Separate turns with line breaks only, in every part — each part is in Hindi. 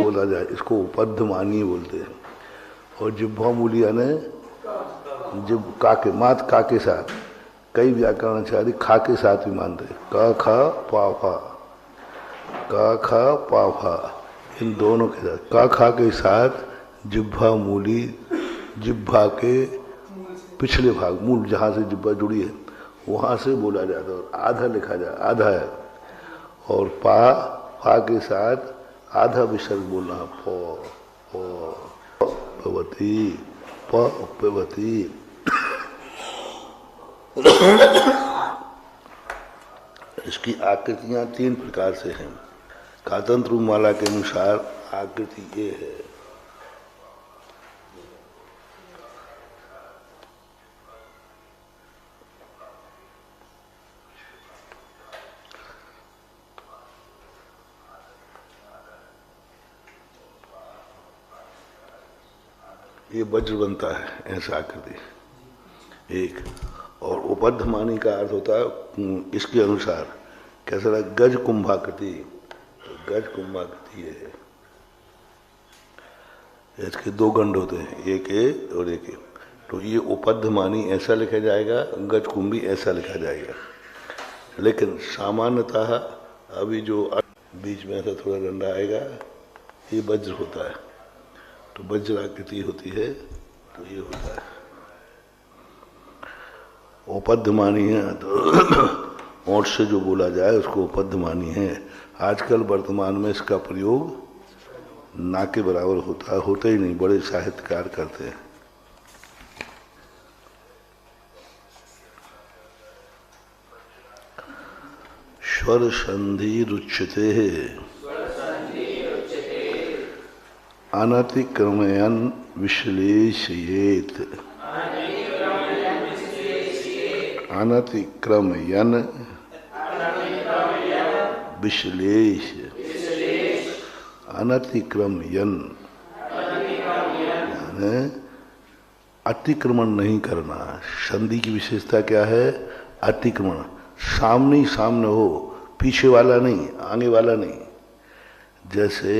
बोला जाए इसको उपद्धमानी बोलते हैं। और जिह्वा मूली यानी जिब का के मात का के साथ, कई व्याकरणाचार्य खा के साथ भी मानते हैं। क ख पा फा, क ख पा फा, इन दोनों के साथ क खा के साथ जिह्वा मूली, जिह्वा के पिछले भाग, मूल जहाँ से जिह्वा जुड़ी है वहाँ से बोला जाता है। और आधा लिखा जाए, आधा है। और पा फा के साथ आधा विसर्ग बोलना है। पवती, पवती। इसकी आकृतियां तीन प्रकार से हैं। कातंत्र माला के अनुसार आकृति ये है। ये वज्र बनता है, ऐसा आकृति एक। और उपद्धमानी का अर्थ होता है इसके अनुसार कैसा रहा, गज कुंभाकृति। तो गज कुंभाकृति ये है। इसके दो गंड होते हैं, एक ए और एक ए। तो ये उपद्धमानी ऐसा लिखा जाएगा, गज कुंभी ऐसा लिखा जाएगा। लेकिन सामान्यतः अभी जो बीच में ऐसा थोड़ा डंडा आएगा, ये वज्र होता है। तो वज्राकृति होती है, तो ये होता है उपद्धमानी है। तो ओठ से जो बोला जाए उसको उपद्धमानी है। आजकल वर्तमान में इसका प्रयोग ना के बराबर होता है, होता ही नहीं, बड़े साहित्यकार करते हैं। स्वर संधि रुच्यते अनतिक्रमयन विश्लेषयेत। अनतिक्रमयन विश्लेष, अनतिक्रमयन यानी अतिक्रमण नहीं करना। संधि की विशेषता क्या है? अतिक्रमण, सामने ही सामने हो, पीछे वाला नहीं, आगे वाला नहीं। जैसे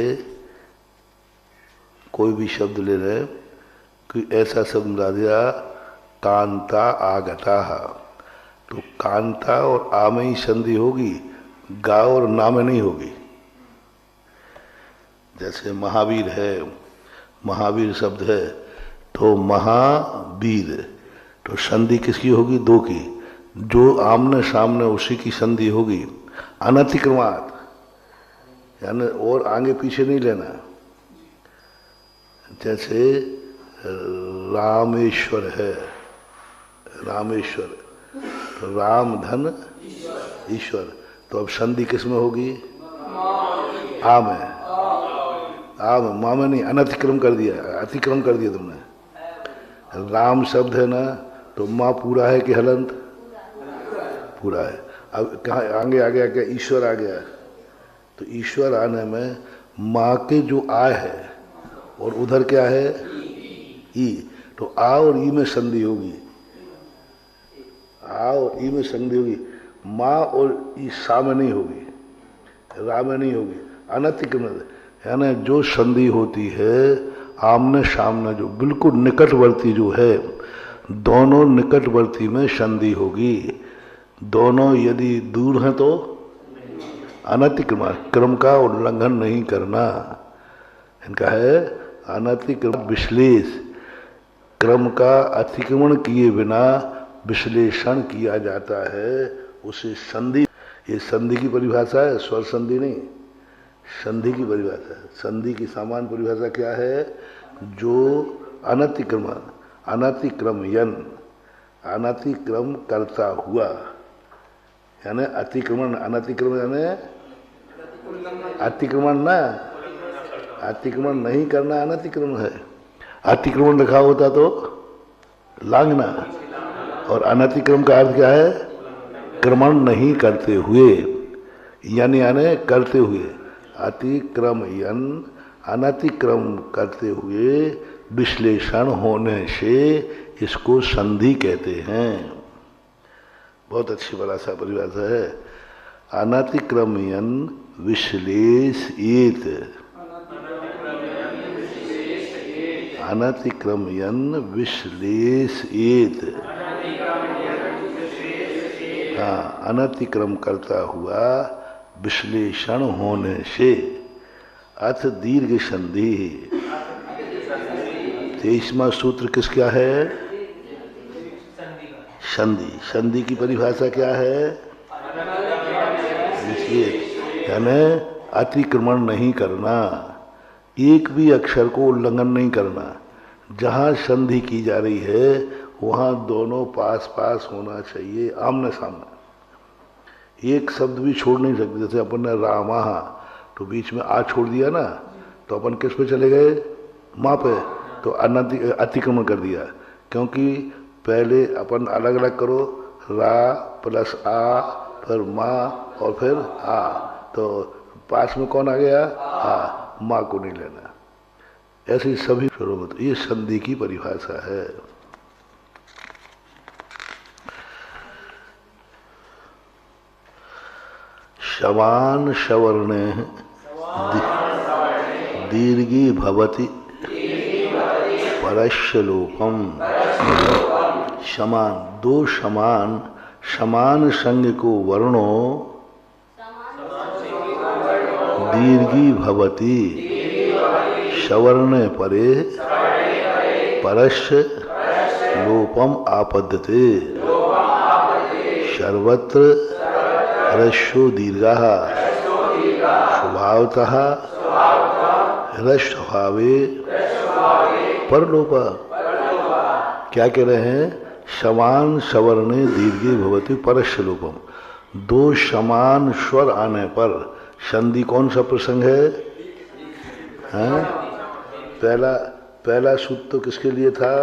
कोई भी शब्द ले रहे, कोई ऐसा शब्द ला दिया कांता आगता, तो कांता और आ में ही संधि होगी, गा और ना में नहीं होगी। जैसे महावीर है, महावीर शब्द है, तो महावीर, तो संधि किसकी होगी? दो की। जो आमने सामने उसी की संधि होगी। अनतिक्रमात यानी और आगे पीछे नहीं लेना। जैसे रामेश्वर है, रामेश्वर, तो राम धन ईश्वर, तो अब संधि किस में होगी? आ में। आ में, मा में नहीं, अनतिक्रम कर दिया, अतिक्रम कर दिया तुमने। राम शब्द है ना, तो माँ पूरा है कि हलंत? पूरा है। अब कहाँ आगे आ गया? क्या ईश्वर आ गया? तो ईश्वर आने में माँ के जो आ है और उधर क्या है? ई, तो आ और ई में संधि होगी। आ और ई में संधि होगी। माँ और ई सा में नहीं होगी, रा में नहीं होगी। अनतिक्रमण यानी जो संधि होती है आमने सामने, जो बिल्कुल निकटवर्ती जो है, दोनों निकटवर्ती में संधि होगी। दोनों यदि दूर हैं तो अनतिक्रमण, क्रम का उल्लंघन नहीं करना। इनका है अनतिक्रमण विश्लेष, क्रम का अतिक्रमण किए बिना विश्लेषण किया जाता है, उसे संधि। ये संधि की परिभाषा है, स्वर संधि नहीं, संधि की परिभाषा है। संधि की सामान्य परिभाषा क्या है? जो अनतिक्रमण, अनतिक्रमयन, अनतिक्रम करता हुआ, यानी अतिक्रमण, अनतिक्रमण यानी अतिक्रमण ना, अतिक्रमण नहीं करना अनतिक्रमण है। अतिक्रमण लिखा होता तो लांघना, और अनतिक्रम का अर्थ क्या है? क्रमण नहीं करते हुए, यानी करते हुए। अतिक्रमयन, अनतिक्रम करते हुए विश्लेषण होने से इसको संधि कहते हैं। बहुत अच्छी परिभाषा है। अनतिक्रमयन विश्लेषयेत, अनतिक्रमयन विश्लेषयेत। हाँ, अनतिक्रम करता हुआ विश्लेषण होने से। अथ दीर्घ संधि। 23वां सूत्र किसका है? संधि। संधि की परिभाषा क्या है? यानी अतिक्रमण नहीं करना, एक भी अक्षर को उल्लंघन नहीं करना। जहां संधि की जा रही है वहां दोनों पास पास होना चाहिए, आमने सामने। एक शब्द भी छोड़ नहीं सकते। जैसे अपन ने रामा, तो बीच में आ छोड़ दिया ना, तो अपन किस पे चले गए? माँ पे। तो अतिक्रमण कर दिया। क्योंकि पहले अपन अलग अलग करो, रा प्लस आ, फिर माँ और फिर आ, तो पास में कौन आ गया? आ, माँ को नहीं लेना। ऐसे सभी शुरू में, तो ये संधि की परिभाषा है। शवान सवर्णे दीर्घी भवति परस्य लोपम। समान, दो समान, समान संज्ञ को वर्णों दीर्घी भवति, सवर्णे परे परस्य लोपम आपद्यते। सर्वत्र ह्रस्वो दीर्घः स्वभावतः ह्रस्वभावे परलोप। क्या कह रहे हैं? समान सवर्णे दीर्घे भवति परस्य लोपम। दो समान स्वर आने पर संधि कौन सा प्रसंग है? हैं? पहला सूत्र तो किसके लिए था?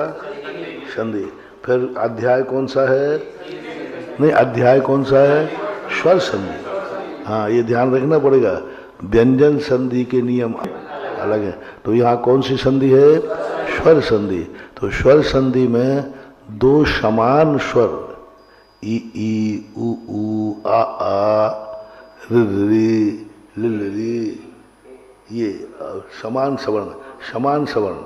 संधि। फिर अध्याय कौन सा है? नहीं, अध्याय कौन सा है? स्वर संधि। हाँ, ये ध्यान रखना पड़ेगा। व्यंजन संधि के नियम अलग है। तो यहाँ कौन सी संधि है? स्वर संधि। तो स्वर संधि में दो समान स्वर, ई ई, उ ऊ, आ रि रि, लिल रि, ये समान सवर्ण, समान सवर्ण।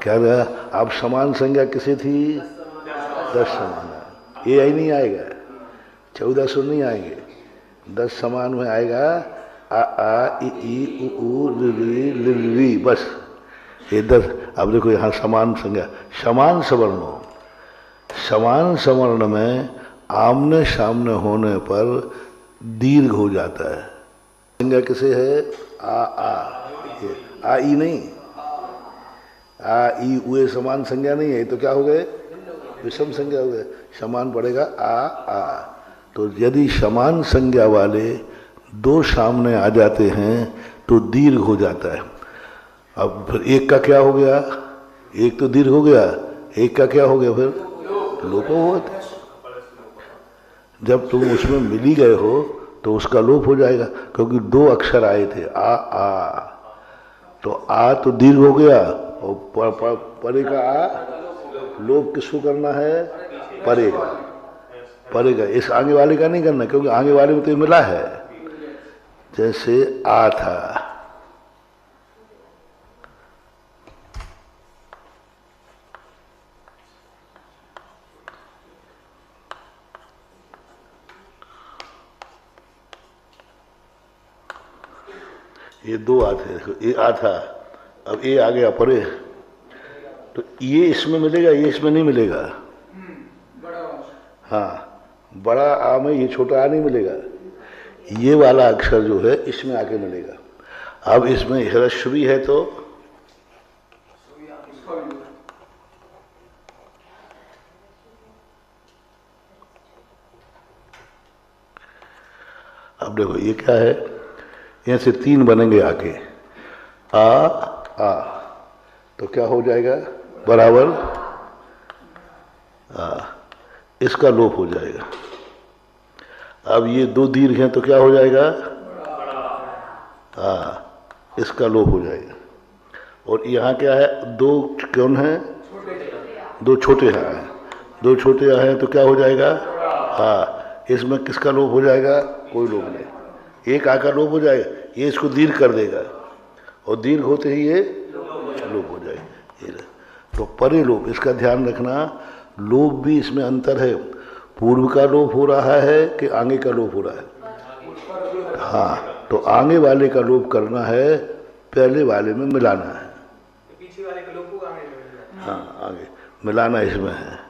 क्या रहा? अब समान संज्ञा किसे थी? 10 समान। ये आई नहीं आएगा, 14 सुर नहीं आएंगे। 10 समान में आएगा आ ई ई, उ ऊ, रि रि, बस ये 10। अब देखो यहाँ समान संज्ञा, समान सवर्णों, समान सवर्ण में आमने सामने होने पर दीर्घ हो जाता है। संज्ञा किसे है? आ ई नहीं, आ ई उए समान संज्ञा नहीं है। तो क्या हो गए? विषम संज्ञा हो गए। समान पड़ेगा आ। तो यदि समान संज्ञा वाले दो सामने आ जाते हैं तो दीर्घ हो जाता है। अब फिर एक का क्या हो गया? एक तो दीर्घ हो गया, एक का क्या हो गया? फिर लोप हुआ। जब तुम उसमें मिली गए हो तो उसका लोप हो जाएगा, क्योंकि दो अक्षर आए थे आ। तो आ तो दीर्घ हो गया, और परे का आ लोप किसको करना है? परे का। इस आगे वाले का नहीं करना, क्योंकि आगे वाले में तो मिला है। जैसे आ था, ये दो आते, देखो ये आ था, अब ये आ गया परे, तो ये इसमें मिलेगा, ये इसमें नहीं मिलेगा। हाँ, बड़ा आ में ये छोटा आ नहीं मिलेगा। ये वाला अक्षर जो है इसमें आके मिलेगा। अब इसमें ह्रस्व भी है तो अब देखो ये क्या है, यहाँ से 3 बनेंगे आके, आ, तो क्या हो जाएगा, बराबर इसका लोप हो जाएगा। अब ये 2 दीर्घ हैं तो क्या हो जाएगा, इसका लोप हो जाएगा। और यहाँ क्या है, 2 कौन है, 2 छोटे हैं, 2 छोटे हैं तो क्या हो जाएगा, इसमें किसका लोप हो जाएगा, कोई लोप नहीं, एक आका लोप हो जाएगा, ये इसको दीर्घ कर देगा और दीर्घ होते ही ये लोप हो जाएगा। ये तो परे लोप, इसका ध्यान रखना, लोप भी इसमें अंतर है, पूर्व का लोप हो रहा है कि आगे का लोप हो रहा है। हाँ, तो आगे वाले का लोप करना है, पहले वाले में मिलाना है,
पीछे वाले का लोप को आगे मिलाना।
हाँ, आगे मिलाना इसमें है।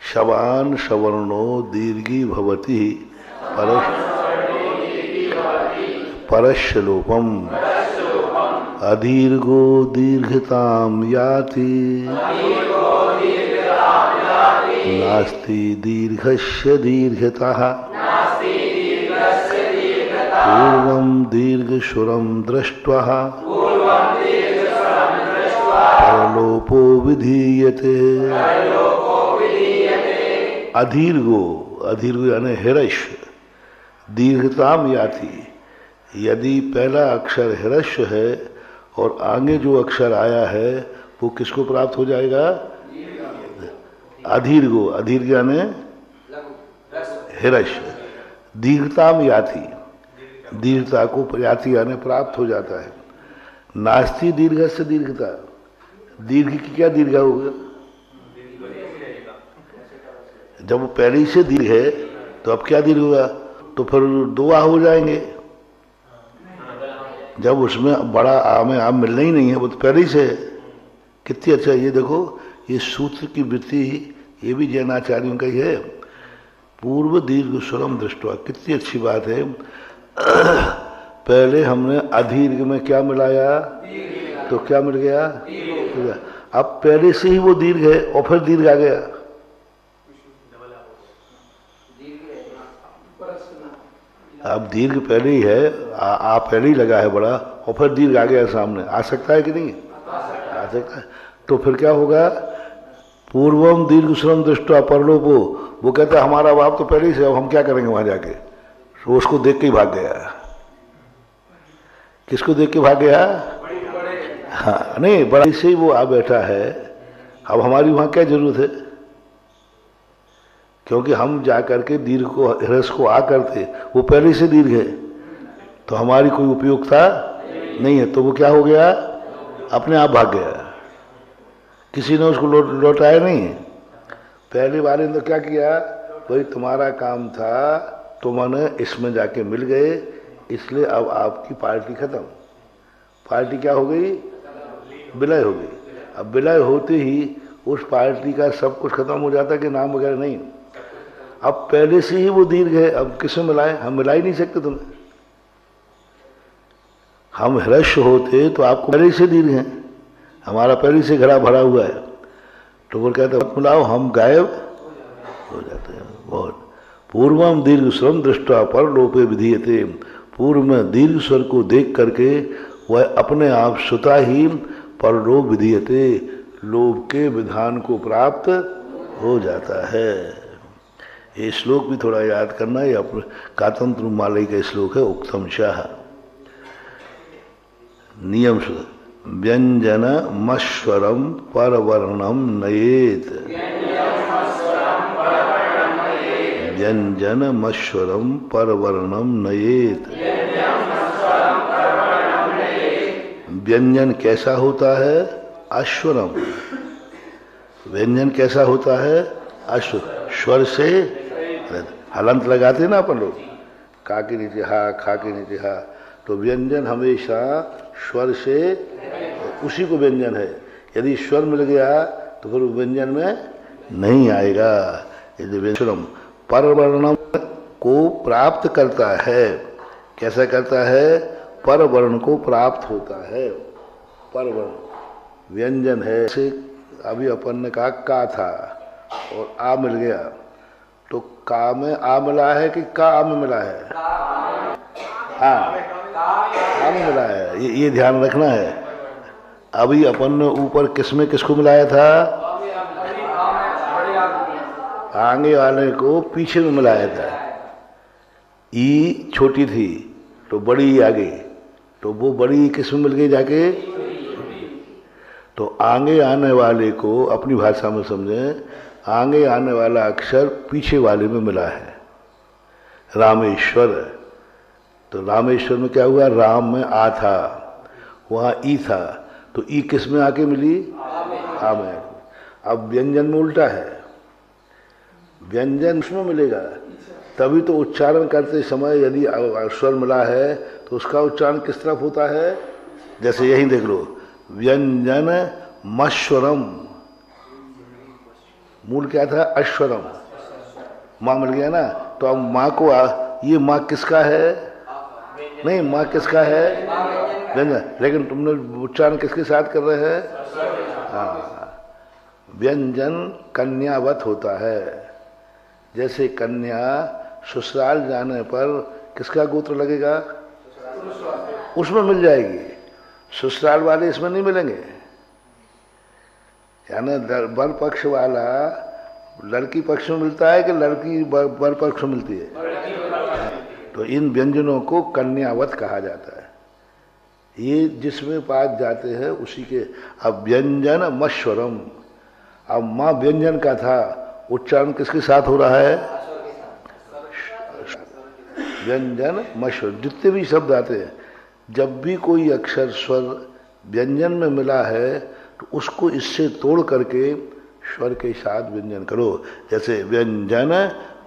शवान सवर्णो दीर्घी भवति परस्य लोपम अदीर्घो दीर्घताम याति नास्ति दीर्घस्य दीर्घतः पूर्वं दीर्घशुरं दृष्ट्वा परलोपो विधीयते। अदीर्घो, अदीर्घ यानी हिरस्य, दीर्घताम याति, यदि पहला अक्षर हिरस्य है और आगे जो अक्षर आया है वो किसको प्राप्त हो जाएगा, अदीर्घो, अदीर्घ यानी हिरस्य, दीर्घताम याति, दीर्घता को याति यानी प्राप्त हो जाता है। नास्ति दीर्घस्य दीर्घता, दीर्घ की क्या दीर्घा होगा, जब वो पहले से दीर्घ है तो अब क्या दीर्घ होगा, तो फिर 2 आ हो जाएंगे, जब उसमें बड़ा आ में आप मिलना ही नहीं है, वो तो पहले ही से है। कितनी अच्छा, ये देखो ये सूत्र की वृत्ति ये भी जैनाचार्यों का ही है, पूर्व दीर्घ स्वरम दृष्टवा, कितनी अच्छी बात है। पहले हमने अदीर्घ में क्या मिलाया, तो क्या मिल गया, अब पहले से ही वो दीर्घ है और फिर दीर्घ आ गया, अब दीर्घ पहले ही है, आ पहले ही लगा है बड़ा और फिर दीर्घ आ गया सामने, आ सकता है कि नहीं, आ सकता है। तो फिर क्या होगा, पूर्वम दीर्घ श्रम दृष्टवा परलोपो, वो कहता है हमारा बाप तो पहले ही से, अब हम क्या करेंगे वहां जाके, तो उसको देख के ही भाग गया। किसको देख के भाग गया, हाँ नहीं, बड़ा से ही वो आ बैठा है, अब हमारी वहां क्या जरूरत है, क्योंकि हम जाकर के दीर्घ को ह्रस्व को आ करते, वो पहले से दीर्घ है तो हमारी कोई उपयोगिता नहीं है, तो वो क्या हो गया, अपने आप भाग गया, किसी ने उसको लौटाया नहीं। पहले वाले ने तो क्या किया, भाई तुम्हारा काम था, तुमने इसमें जाके मिल गए, इसलिए अब आपकी पार्टी खत्म, पार्टी क्या हो गई, विलय हो गई। अब विलय होते ही उस पार्टी का सब कुछ खत्म हो जाता कि नाम वगैरह नहीं, अब पहले से ही वो दीर्घ है, अब किसमें मिलाए, हम मिला ही नहीं सकते तुम्हें, हम ह्रस्व होते तो आपको पहले से दीर्घ हैं, हमारा पहले से घड़ा भरा हुआ है, तो वो कहते हैं मिलाओ, हम गायब हो जाते हैं। बहुत पूर्वम दीर्घ स्वरम दृष्टवा पर लोपे विधीयते, पूर्व में दीर्घ स्वर को देख करके वह अपने आप स्वतः ही परलोप विधीयते, लोभ के विधान को प्राप्त हो जाता है। ये श्लोक भी थोड़ा याद करना, ये अपने कातंत्र मालय का श्लोक है, उक्तम शाह नियम व्यंजन मश्वरम परवर्णम नयेत, व्यंजन मश्वरम परवर्णम नयेत। व्यंजन कैसा होता है, अश्वरम, व्यंजन कैसा होता है, अश्व, स्वर से हलंत लगाते ना अपन लोग, का के नीचे हा, खा के नीचे हा, तो व्यंजन हमेशा स्वर से, उसी को व्यंजन है, यदि स्वर मिल गया तो फिर व्यंजन में नहीं आएगा। यदि व्यंजन परवर्णम को प्राप्त करता है, कैसा करता है, परवर्ण को प्राप्त होता है, परवर्ण व्यंजन है। से अभी अपन ने कहा का था और आ मिल गया, तो का में आ मिला है कि का आ में मिला है, हाँ में मिला है, ये ध्यान रखना है। अभी अपन ने ऊपर किसमें किसको मिलाया था? आगे वाले को पीछे में मिलाया था। ई छोटी थी तो बड़ी आ गई, तो वो बड़ी किस में मिल गई जाके? तो आगे आने वाले को अपनी भाषा में समझें, आगे आने वाला अक्षर पीछे वाले में मिला है, रामेश्वर। तो रामेश्वर में क्या हुआ? राम में आ था, वहां ई था, तो ई किस में आके मिली? आ में। अब व्यंजन में उल्टा है, व्यंजन उसमें मिलेगा, तभी तो उच्चारण करते समय यदि स्वर मिला है तो उसका उच्चारण किस तरफ होता है? जैसे यही देख लो, व्यंजन मश्वरम, मूल क्या था? अश्वरम, माँ मिल गया ना। तो अब माँ को ये माँ किसका है? नहीं, माँ किसका है? व्यंजन। लेकिन तुमने उच्चारण किसके साथ कर रहे हैं? हाँ, व्यंजन कन्यावत होता है। जैसे कन्या ससुराल जाने पर किसका गोत्र लगेगा? उसमें मिल जाएगी, ससुराल वाले इसमें नहीं मिलेंगे। यानी वर पक्ष वाला लड़की पक्ष में मिलता है कि लड़की वर पक्ष में मिलती है? तो इन व्यंजनों को कन्यावत कहा जाता है। ये जिसमें पाक जाते हैं उसी के। अब व्यंजन मश्वरम, अब माँ व्यंजन का था, उच्चारण किसके साथ हो रहा है? व्यंजन मश्वर। जितने भी शब्द आते हैं, जब भी कोई अक्षर स्वर व्यंजन में मिला है तो उसको इससे तोड़ करके स्वर के साथ व्यंजन करो। जैसे व्यंजन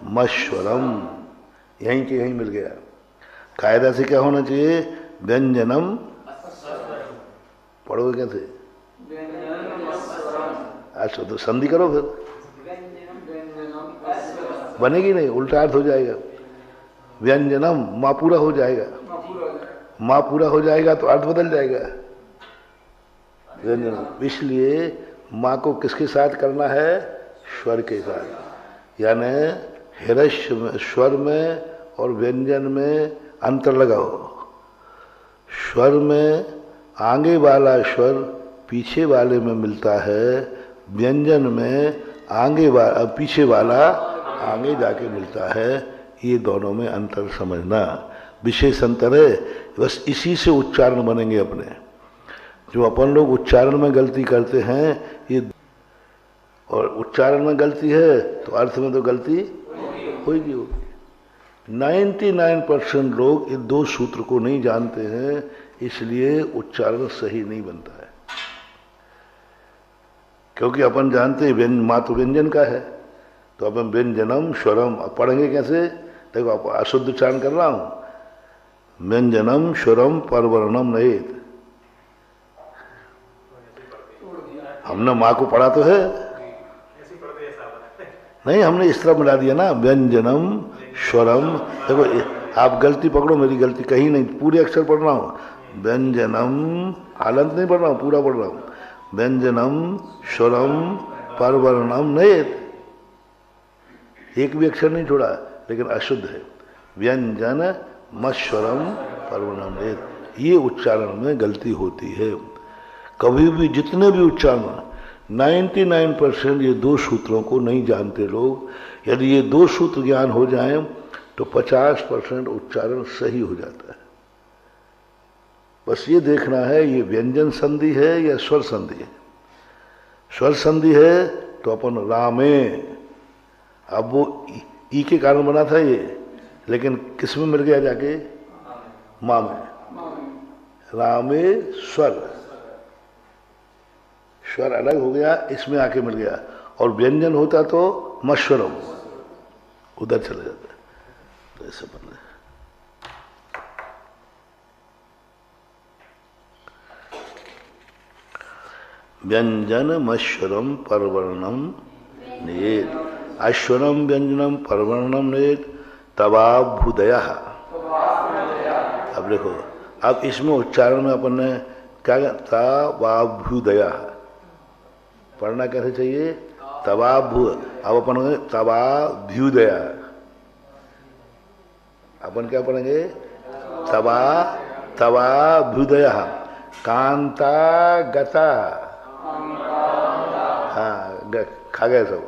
मश्वरम, यहीं के यहीं मिल गया। कायदा से क्या होना चाहिए? व्यंजनम, पढ़ोगे कैसे? अच्छा, तो संधि करो, फिर बनेगी नहीं, उल्टा अर्थ हो जाएगा। व्यंजनम, माँ पूरा हो जाएगा, माँ पूरा हो जाएगा तो अर्थ बदल जाएगा। व्यंजनम, इसलिए माँ को किसके साथ करना है? स्वर के साथ। यानी हिरस्य में, स्वर में और व्यंजन में अंतर लगाओ। स्वर में आगे वाला स्वर पीछे वाले में मिलता है, व्यंजन में आगे वाला पीछे वाला आगे जाके मिलता है। ये दोनों में अंतर समझना, विशेष अंतर है। बस इसी से उच्चारण बनेंगे अपने। जो अपन लोग उच्चारण में गलती करते हैं ये, और उच्चारण में गलती है तो अर्थ में तो गलती होगी। 99% लोग इन दो सूत्र को नहीं जानते हैं, इसलिए उच्चारण सही नहीं बनता है। क्योंकि अपन जानते हैं माँ तो व्यंजन का है, तो अपन व्यंजनम स्वरम पढ़ेंगे कैसे? देखो, आप अशुद्ध उच्चारण कर रहा हूं। व्यंजनम स्वरम परवर्णम नयेत। हमने माँ को पढ़ा तो है नहीं, हमने इस तरह मिला दिया ना, व्यंजनम स्वरम। देखो, आप गलती पकड़ो, मेरी गलती कहीं नहीं, पूरे अक्षर पढ़ रहा हूं। व्यंजनम, हालंत नहीं पढ़ रहा हूं, पूरा पढ़ रहा हूं। व्यंजनम स्वरम परवर्णम नयेत, एक भी अक्षर नहीं छोड़ा, लेकिन अशुद्ध है। व्यंजन मश्वरम परवर्णम नयेत, ये उच्चारण में गलती होती है। कभी भी जितने भी उच्चारण, 99% ये दो सूत्रों को नहीं जानते लोग। यदि ये दो सूत्र ज्ञान हो जाएं तो 50% उच्चारण सही हो जाता है। बस ये देखना है ये व्यंजन संधि है या स्वर संधि है। स्वर संधि है तो अपन रामे, अब वो ई के कारण बना था ये, लेकिन किस में मिल गया जाके? माँ में। रामे स्वर, स्वर अलग हो गया, इसमें आके मिल गया। और व्यंजन होता तो मश्वरम, उधर चले जाता। तो ऐसे बन रहे। व्यंजन मश्वरम परवर्णम नेत, अश्वरम व्यंजनम परवर्णम नेत तवाभ्युदय। अब देखो, अब इसमें उच्चारण में अपन ने क्या? तवाभ्युदय पढ़ना कैसे चाहिए? तवाभ्यु। अब अपन तवाभ्युदय, अपन क्या पढ़ेंगे? तवा तवाभ्युदय कांता गता। हाँ खा गए सब।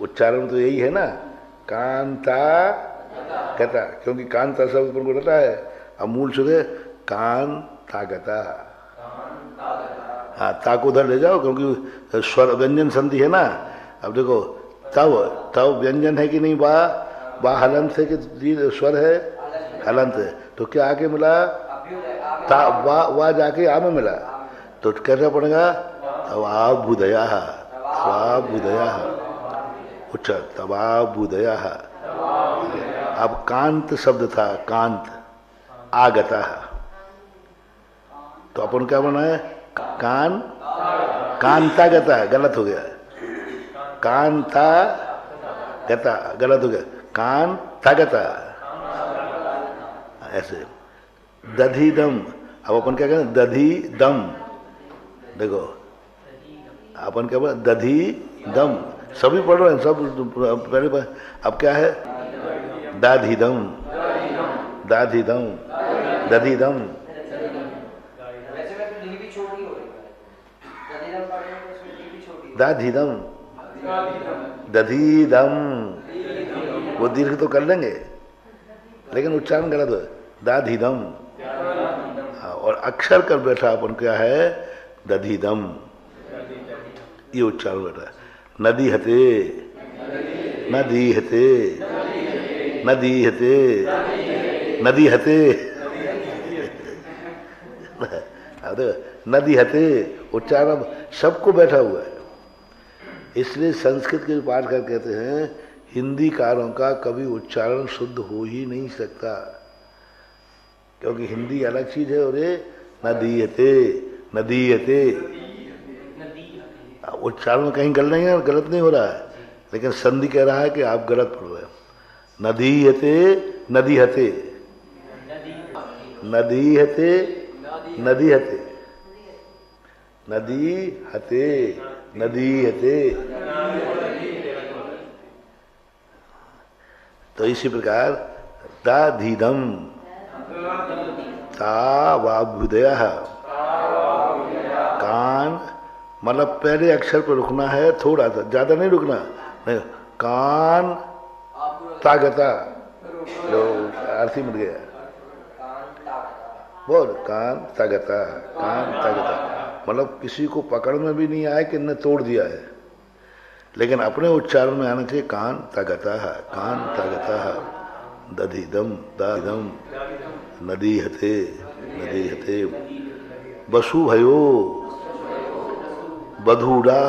उच्चारण तो यही है ना, कांता गता, क्योंकि कांता शब्द पर को रटा है। अब मूल शुद्ध है कांता गता। हाँ ता को उधर ले जाओ, क्योंकि स्वर व्यंजन संधि है ना। अब देखो तव तव व्यंजन है कि नहीं, बा हलंत है कि स्वर है, हलंत है, तो क्या आके मिला, ता वा जाके आ में मिला, तो कैसा पड़ेगा, तवाभ्युदया तवाभ्युदया। उच्चार तवाभ्युदया। अब कांत शब्द था, कांत आगता, तो अपन क्या बनाए, कांता गता, गलत हो गया, कांता गता गलत हो गया, कांता गता ऐसे। दधी दम, अब अपन क्या करें, दधी दम, देखो अपन क्या बोला, दधी दम, सभी पढ़ रहे हैं सब पहले। अब क्या है, दाधी दम, दाधी दम, दधी दम। दाधी दम, दधी दम, वो दीर्घ तो कर लेंगे लेकिन उच्चारण गलत है, दाधी दम। और अक्षर कर बैठा अपन क्या है, दधी दम, ये उच्चारण बैठा। नदी हते, नदी हते, नदी हते, नदी हते, नदी हते, उच्चारण सबको बैठा हुआ है। इसलिए संस्कृत के पाठ कर कहते हैं, हिंदी कारों का कभी उच्चारण शुद्ध हो ही नहीं सकता, क्योंकि हिंदी अलग चीज है और ये नदीयते, नदीयते, उच्चारण कहीं गलत नहीं हो रहा है, लेकिन संधि कह रहा है कि आप गलत पढ़ रहे हो। नदीयते, नदीहते, नदीहते, नदीहते, नदीहते, नदीहते। तो इसी प्रकार दाधीदम, तावाभ्युदय, कान, मतलब पहले अक्षर पर रुकना है, थोड़ा सा, ज्यादा नहीं रुकना, नहीं, कान तागता, लो आरती मिल गया, बोल कान तागता, कान तागता, मतलब किसी को पकड़ में भी नहीं आए कि ने तोड़ दिया है, लेकिन अपने उच्चारण में आना चाहिए, कान तागता, कान तागता, दधीदम, दादम, नदी हते, नदी हते, बसु भयो, बधूडा,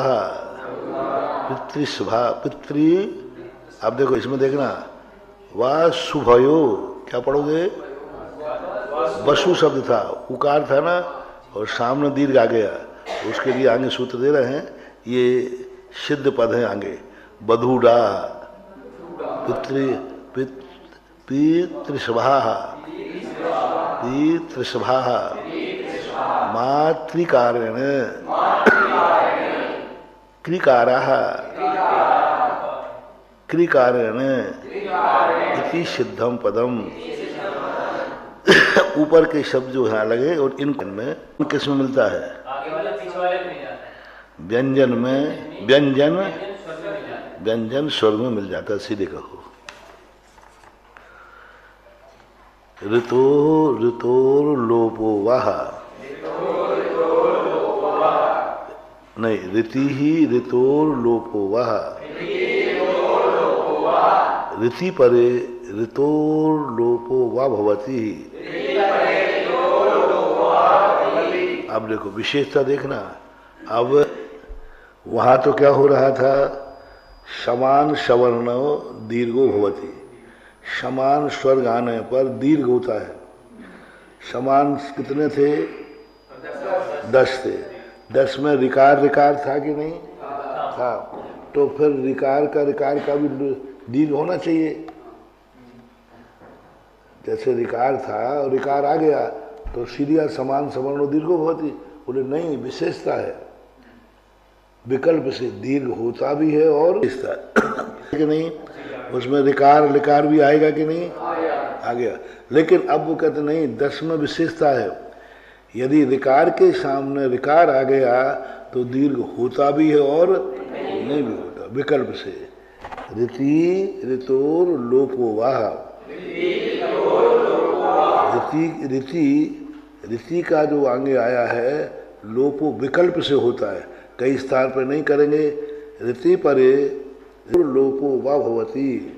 पितृसभा, पितृ। अब देखो इसमें देखना, वाह सुभयो, क्या पढ़ोगे, वसु शब्द था, उकार था ना, और सामने दीर्घ आ गया, उसके लिए आगे सूत्र दे रहे हैं, ये सिद्ध पद है आगे, बधूडा, पितृ, पितृसभा, पितृसभा, मातृकारेण, कृकाराः, कृकारेण इति सिद्धम पदम। ऊपर के शब्द जो यहाँ लगे और इनमें किस में मिलता है, व्यंजन में, व्यंजन व्यंजन स्वर में मिल जाता है, सीधे कहो। ऋतो ऋतोर लोपो वाह, नहीं, ऋति ही ऋतोर लोपो वाह, ऋति परे ऋतोर लोपो वा भवती। अब देखो विशेषता देखना, अब वहां तो क्या हो रहा था, समान सवर्ण दीर्घो भवती, समान स्वर गाने पर दीर्घ होता है। समान कितने थे, 10 थे, 10 में रिकार रिकार था कि नहीं था, तो फिर रिकार का भी दीर्घ होना चाहिए। जैसे रिकार था और रिकार आ गया तो सीरिया समान सवर्ण दीर्घो भवती, बोले नहीं, विशेषता है, विकल्प से दीर्घ होता भी है और विशेषता कि नहीं, उसमें रिकार लिकार भी आएगा कि नहीं, आ गया। लेकिन अब वो कहते नहीं, 10 में विशेषता है, यदि ऋकार के सामने ऋकार आ गया तो दीर्घ होता भी है और नहीं भी होता, विकल्प से। ऋति ऋतोर लोपो वाह, ऋति का जो आगे आया है लोपो विकल्प से होता है, कई स्थान पर नहीं करेंगे। ऋति परे लोपो वा भवती,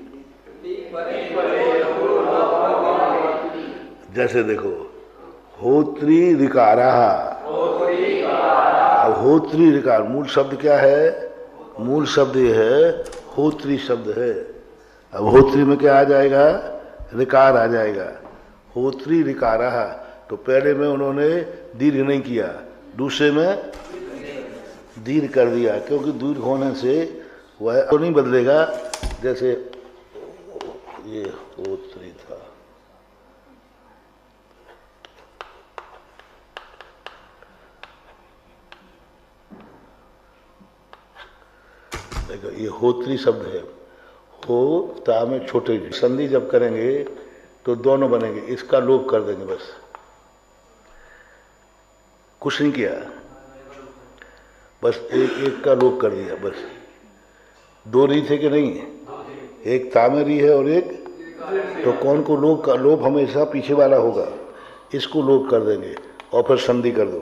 जैसे देखो होत्री ऋकारा, अब होत्री ऋकार मूल शब्द क्या है, मूल शब्द ये है होत्री शब्द है। अब होत्री में क्या आ जाएगा, ऋकार आ जाएगा, होत्री ऋकारा। तो पहले में उन्होंने दीर्घ नहीं किया, दूसरे में दीर्घ कर दिया, क्योंकि दीर्घ होने से वह तो नहीं बदलेगा। जैसे ये होत्री था, देखो ये होत्री शब्द है, हो ता में छोटे संधि जब करेंगे तो दोनों बनेंगे, इसका लोप कर देंगे, बस कुछ नहीं किया, बस एक एक का लोप कर दिया, बस। दो री थे कि नहीं, एक तामेरी है और एक, तो कौन को लोप का, लोप हमेशा पीछे वाला होगा, इसको लोप कर देंगे और फिर संधि कर दो।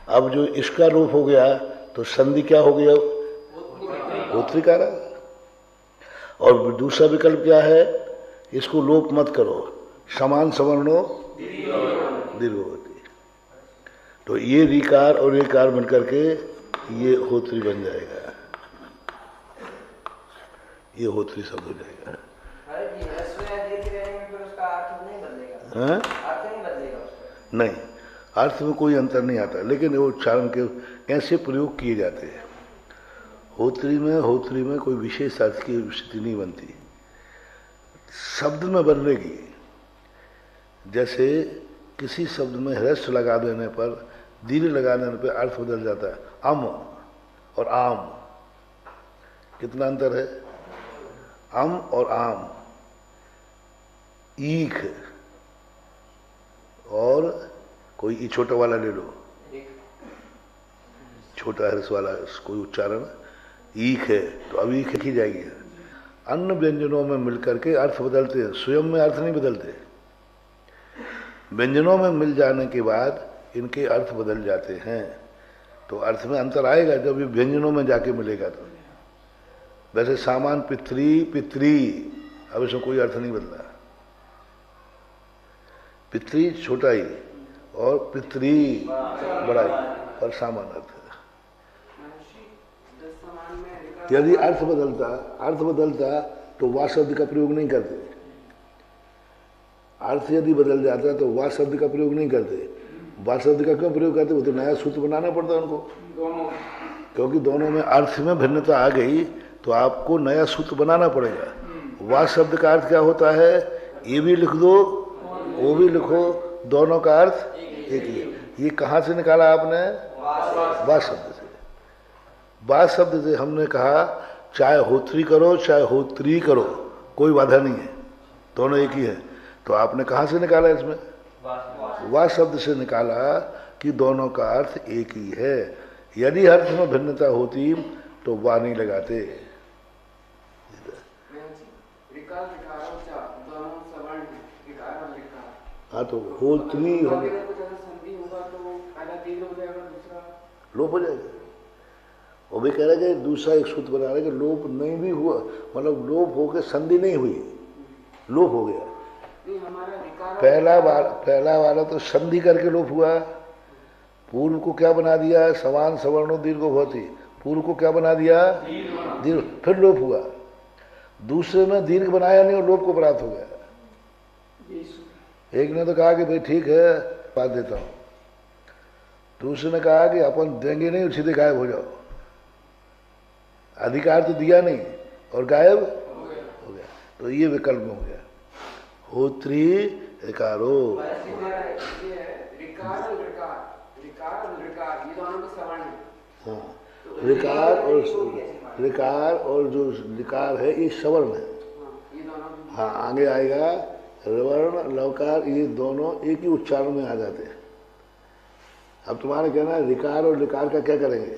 अब जो इसका लोप हो गया तो संधि क्या हो गया, होत्रिकारा। और दूसरा विकल्प क्या है, इसको लोप मत करो, समान सवर्णो दीर्घ होती, तो ये ऋकार और ऋकार बनकर के ये होत्री बन जाएगा, ये होत्री शब्द हो जाएगा। हाँ? नहीं, अर्थ में कोई अंतर नहीं आता, लेकिन वो उच्चारण के कैसे प्रयोग किए जाते हैं। होत्री में कोई विशेष अर्थ की स्थिति नहीं बनती, शब्द में बदलेगी। जैसे किसी शब्द में ह्रस्व लगा देने पर, दीर्घ लगा देने पर अर्थ बदल जाता है। अम और आम, कितना अंतर है, अम और आम। ईख और कोई छोटा वाला ले लो, छोटा ह्रस्व वाला कोई उच्चारण, ईख है तो अब ईख लिखी जाएगी। अन्य व्यंजनों में मिलकर के अर्थ बदलते हैं, स्वयं में अर्थ नहीं बदलते। व्यंजनों में मिल जाने के बाद इनके अर्थ बदल जाते हैं, तो अर्थ में अंतर आएगा जब ये व्यंजनों में जाके मिलेगा। तो वैसे सामान पितरी पितरी, अब इसमें कोई अर्थ नहीं बदला, पितरी छोटाई और पितरी बड़ाई, और सामान अर्थ है। यदि अर्थ बदलता तो वा शब्द का प्रयोग नहीं करते, अर्थ यदि बदल जाता तो वा शब्द का प्रयोग नहीं करते। वा शब्द का क्यों प्रयोग करते, वो तो नया सूत्र बनाना पड़ता है उनको, क्योंकि दोनों में अर्थ में भिन्नता आ गई तो आपको नया सूत्र बनाना पड़ेगा। वा शब्द का अर्थ क्या होता है, ये भी लिख दो वो भी लिखो, दोनों का अर्थ एक ही। ये कहाँ से निकाला आपने, वा शब्द से। वा शब्द से हमने कहा चाहे होत्री करो चाहे होत्री करो, कोई बाधा नहीं है, दोनों एक ही है। तो आपने कहाँ से निकाला, इसमें वा शब्द से निकाला कि दोनों का अर्थ एक ही है। यदि अर्थ में भिन्नता होती तो वा नहीं लगाते। हाँ, तो होत्री लोप हो जाएगा। वो भी कह रहे कि दूसरा एक सूत्र बना रहे कि लोप नहीं भी हुआ, मतलब लोप होकर संधि नहीं हुई, लोप हो गया। पहला वाला तो संधि करके लोप हुआ। पूर्व को क्या बना दिया, समान सवर्णो दीर्घो भवति, पूर्व को क्या बना दिया, दीर्घ, फिर लोप हुआ। दूसरे में दीर्घ बनाया नहीं और लोप को प्राप्त हो गया। एक ने तो कहा कि भाई ठीक है बात देता हूं, दूसरे ने कहा कि अपन देंगे नहीं, सीधे गायब हो जाओ। अधिकार तो दिया नहीं और गायब हो गया, तो ये विकल्प हो गया। होत्री ऋकारो, ऋकार और जो ऋकार है ये सवर्ण है, हाँ आगे आएगा वर्ण लवकार, ये दोनों एक ही उच्चारण में आ जाते हैं। अब तुम्हारे कहना है रिकार और लिकार का क्या करेंगे?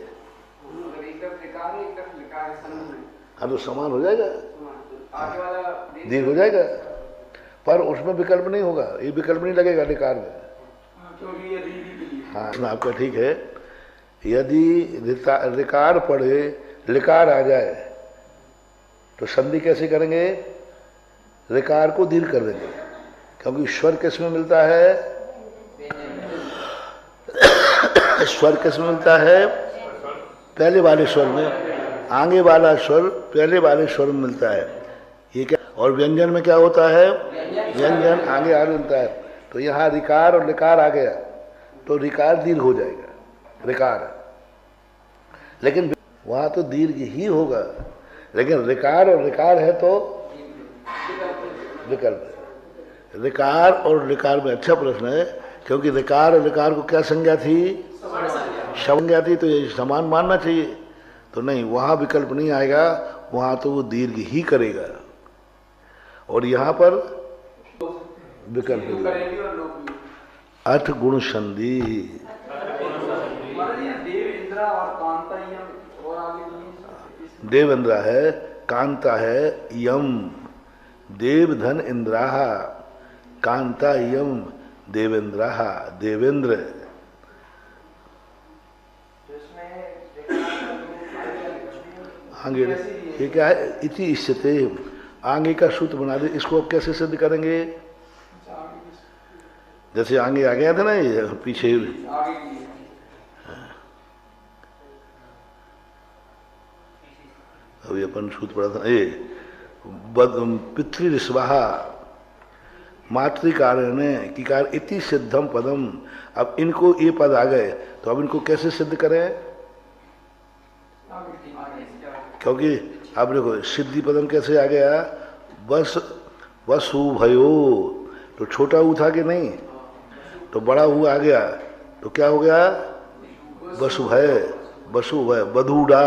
हाँ तो समान हो जाएगा, दीर्घ हो जाएगा, पर उसमें विकल्प नहीं होगा, ये विकल्प नहीं लगेगा लिकार में। हाँ आपका ठीक है। यदि रिकार पढ़े लिकार आ जाए तो संधि कैसे करेंगे? रिकार को दीर्घ कर देंगे, क्योंकि स्वर किस में मिलता है? स्वर किस में मिलता है? पहले वाले स्वर में। आगे वाला स्वर पहले वाले स्वर में मिलता है, ये क्या? और व्यंजन में क्या होता है? व्यंजन आगे आ मिलता है। तो यहाँ रिकार और लिकार आ गया तो रिकार दीर्घ हो जाएगा, रिकार। लेकिन वहां तो दीर्घ ही होगा, लेकिन रिकार और लिकार है तो विकल्प। रिकार और लिकार में अच्छा प्रश्न है, क्योंकि रिकार और लिकार को क्या संज्ञा थी? संज्ञा थी, तो ये समान मानना चाहिए। तो नहीं, वहां विकल्प नहीं आएगा, वहां तो वो दीर्घ ही करेगा। और यहां पर विकल्प। अठ गुण संधि। देवेंद्र है, कांता है, यम। देव धन इंद्राह, कांता यम देवेंद्राह, देवेंद्र। आगे ये क्या है? इति इष्यते, आगे का सूत्र बना दे। इसको अब कैसे सिद्ध करेंगे? जैसे आगे आ गया था ना, ये पीछे अभी अपन सूत्र पढ़ा था, ये पितृस्वाहा मातृकार्यणे की कार इति सिद्धम पदम। अब इनको ये पद आ गए तो अब इनको कैसे सिद्ध करें? क्योंकि अब देखो सिद्धि पदम कैसे आ गया? बस वसु भयो, तो छोटा ऊ था कि नहीं, तो बड़ा ऊ आ गया, तो क्या हो गया? वसु भय, वसु भय, बधूडा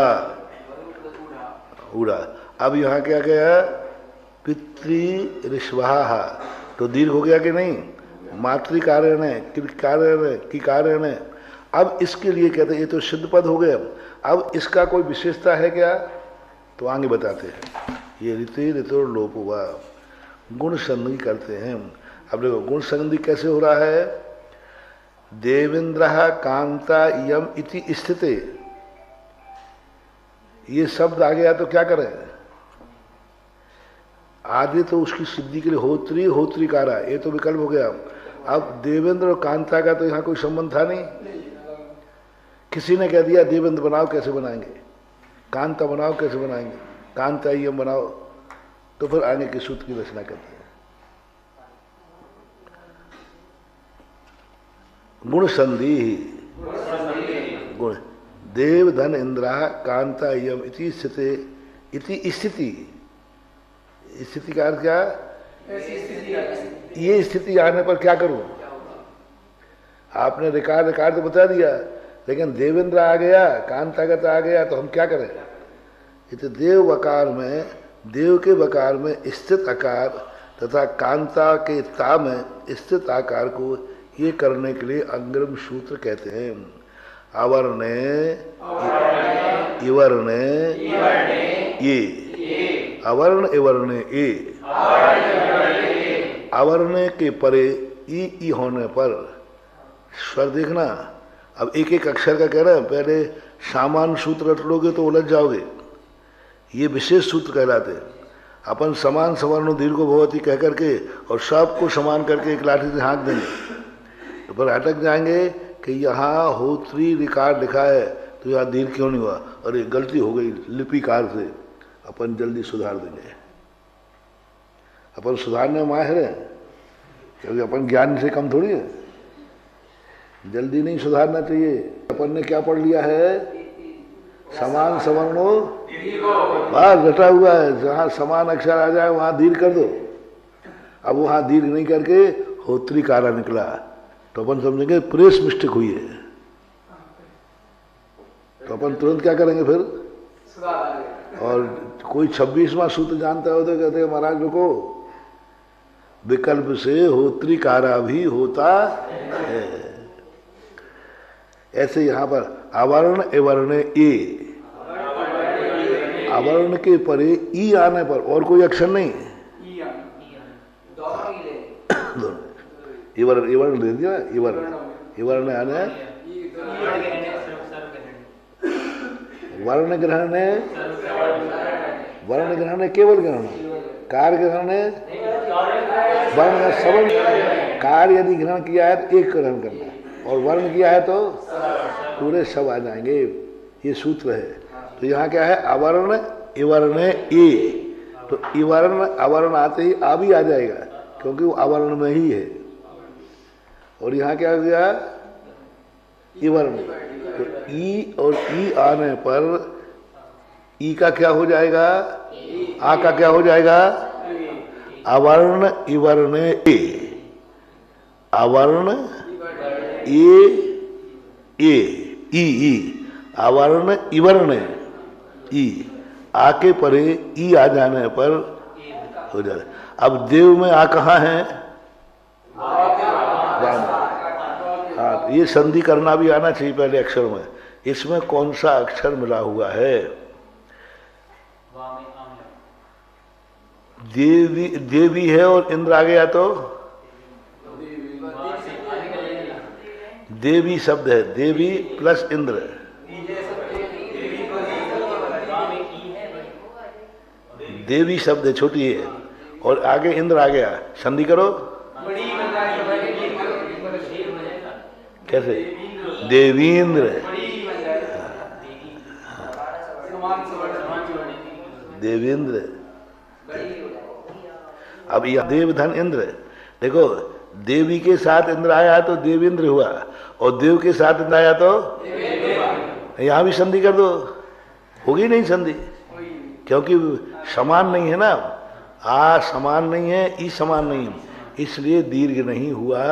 उड़ा। अब यहाँ क्या गया? पितृस्वाहा, तो दीर्घ हो गया कि नहीं? मातृकार्यण की कारण है। अब इसके लिए कहते हैं ये तो सिद्ध पद हो गया, अब इसका कोई विशेषता है क्या? तो आगे बताते हैं। ये ऋतु ऋतु लोप हुआ, गुण संधि करते हैं। अब देखो गुण संधि कैसे हो रहा है? देवेंद्र कांता यम इति स्थिते, ये शब्द आ गया तो क्या करें? आदि तो उसकी सिद्धि के लिए होत्री होत्रिकारा, ये तो विकल्प हो गया। अब देवेंद्र और कांता का तो यहाँ कोई संबंध था नहीं। किसी ने कह दिया देवेंद्र बनाओ, कैसे बनाएंगे? कांता बनाओ, कैसे बनाएंगे? कांता यम बनाओ, तो फिर आगे के सूत्र की रचना करते हैं। गुण संधि, गुण देव धन इंद्रा कांता यम इति स्थिते, इति स्थिति। स्थिति का अर्थ क्या? ये स्थिति आने पर क्या करूं? आपने रिकार रिकार तो बता दिया, लेकिन देवेंद्र आ गया, कांतागत आ गया, तो हम क्या करें? ये तो देव वकार में, देव के वकार में स्थित आकार तथा कांता के ता में स्थित आकार को ये करने के लिए अग्रिम सूत्र कहते हैं। अवर्णे इवर्णे ये, अवर्ण इवर्णे ये, अवर्णे के परे ई होने पर स्वर देखना। अब एक एक अक्षर का कह रहे हैं, पहले सामान्य सूत्र रट लोगे तो उलझ जाओगे, ये विशेष सूत्र कहलाते हैं। अपन समान सवर्ण दीर्घो भवति कह करके और सबको समान करके एक लाठी से हाँक देंगे तो पर अटक जाएंगे कि यहाँ होत्री रिकार लिखा है तो यहाँ दीर्घ क्यों नहीं हुआ, और ये गलती हो गई लिपिकार से। अपन जल्दी सुधार देंगे, अपन सुधारने में माहिर हैं, क्योंकि अपन ज्ञान से कम थोड़ी है। जल्दी नहीं सुधारना चाहिए। अपन ने क्या पढ़ लिया है? समान सवर्णो बस रटा हुआ है, जहाँ समान अक्षर आ जाए वहां दीर्घ कर दो। अब वहां दीर्घ नहीं करके होत्री कारा निकला तो अपन समझेंगे प्रेस मिस्टेक हुई है, तो अपन तुरंत क्या करेंगे फिर? और कोई 26वां सूत्र जानता हो तो कहते हैं महाराज रुको, विकल्प से होत्रिकारा भी होता है। ऐसे यहां पर आवरण एवर्ण ए, आवरण के परे ई आने पर और कोई अक्षर नहीं, इवर्ण इवर्ण दे दिया, इवर्ण इवर्ण आने वर्ण ग्रहण है, वर्ण ग्रहण है केवल ग्रहण, कार्य ग्रहण है वर्ण सवर्ण, कार्य यदि ग्रहण किया है तो एक ग्रहण करना है और वर्ण किया है तो पूरे सब आ जाएंगे, ये सूत्र है। तो यहाँ क्या है, अवर्ण इवर्ण ए, तो इवर्ण अवर्ण आते ही आ भी आ जाएगा क्योंकि वो अवर्ण में ही है। और यहाँ क्या हो गया, इवर्ण, तो ई और ई आने पर ई का क्या हो जाएगा, आ का क्या हो जाएगा, अवर्ण इवर्ण ए, अवर्ण ए ई अवर्ण इवर्ण ई, आके परे ई आ जाने पर हो जाए। अब देव में आ कहाँ है, हाँ, ये संधि करना भी आना चाहिए पहले अक्षर में। इसमें कौन सा अक्षर मिला हुआ है, देवी देवी है और इंद्र आ गया तो देवी शब्द है, देवी प्लस इंद्र, देवी शब्द है छोटी है और आगे इंद्र आ गया, संधि करो कैसे, देवींद्र, देवेंद्र। अब यह देव धन इंद्र, देखो देवी के साथ इंद्र आया तो देवेंद्र हुआ और देव के साथ इंद्र आया तो यहां भी संधि कर दो, होगी नहीं संधि, क्योंकि समान नहीं है ना, आ समान नहीं है, ई समान नहीं है, इसलिए दीर्घ नहीं हुआ।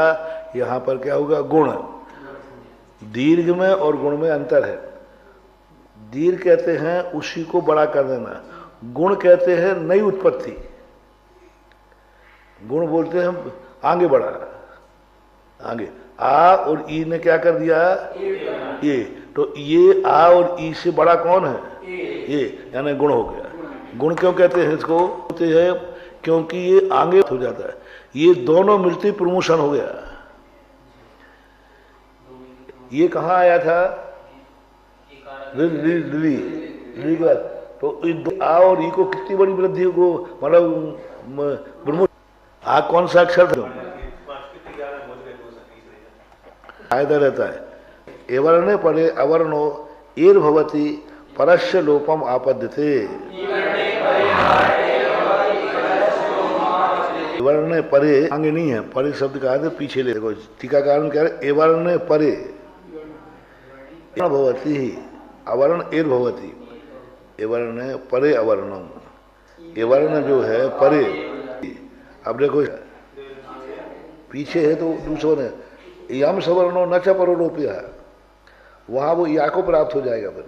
यहां पर क्या होगा, गुण, दीर्घ में और गुण में अंतर है। दीर्घ कहते हैं उसी को बड़ा कर देना, गुण कहते हैं नई उत्पत्ति, गुण बोलते हैं आगे बढ़ा, आगे आ और ई ने क्या कर दिया, ये, तो ये आ और ई से बड़ा कौन है, ये, यानी गुण हो गया। गुण क्यों कहते हैं इसको, होते हैं क्योंकि ये आगे हो जाता है, ये दोनों मिलते प्रमोशन हो गया। ये कहाँ आया था, तो आ और ई को कितनी बड़ी वृद्धि को, मतलब आ कौन सा अक्षर था, फायदा रहता है। एवरणे परे अवर्णो एर भवति परस्य लोपम आपद्यते, एवरणे परे आगे नहीं है, परे शब्द का है पीछे ले, देखो टीकाकार कह रहे एवरणे परे भवति ही अवर्ण एर भवति, एवरणे परे अवर्णम, एवर्ण जो है परे। अब देखो पीछे है तो दूसरों ने यम सवर्णो न च परोलोप्य, वहां वो या को प्राप्त हो जाएगा, फिर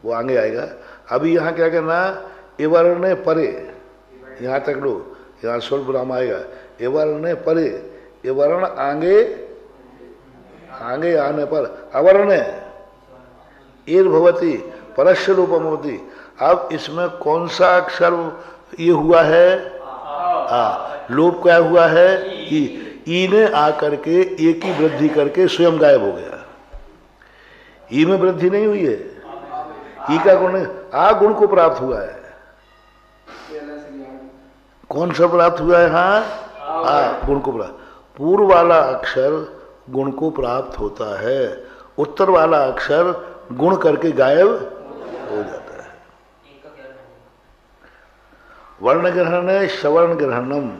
वो आगे आएगा। अभी यहाँ क्या करना, एवर्ण परे, यहाँ तक लो, यहाँ स्वल्प राम आएगा, एवर्ण परे, एवर्ण आगे, आगे आने पर अवर्ण एर भवति परस्य लोपम होती। अब इसमें कौन सा अक्षर ये हुआ है, लोप क्या हुआ है, ई ने आकर के एक ही वृद्धि करके स्वयं गायब हो गया, ई में वृद्धि नहीं हुई है, ई का गुण आ गुण को प्राप्त हुआ है। कौन सा प्राप्त हुआ है, हाँ आ गुण को प्राप्त, पूर्व वाला अक्षर गुण को प्राप्त होता है, उत्तर वाला अक्षर गुण करके गायब हो जाता है। वर्ण ग्रहण है सवर्ण ग्रहणम,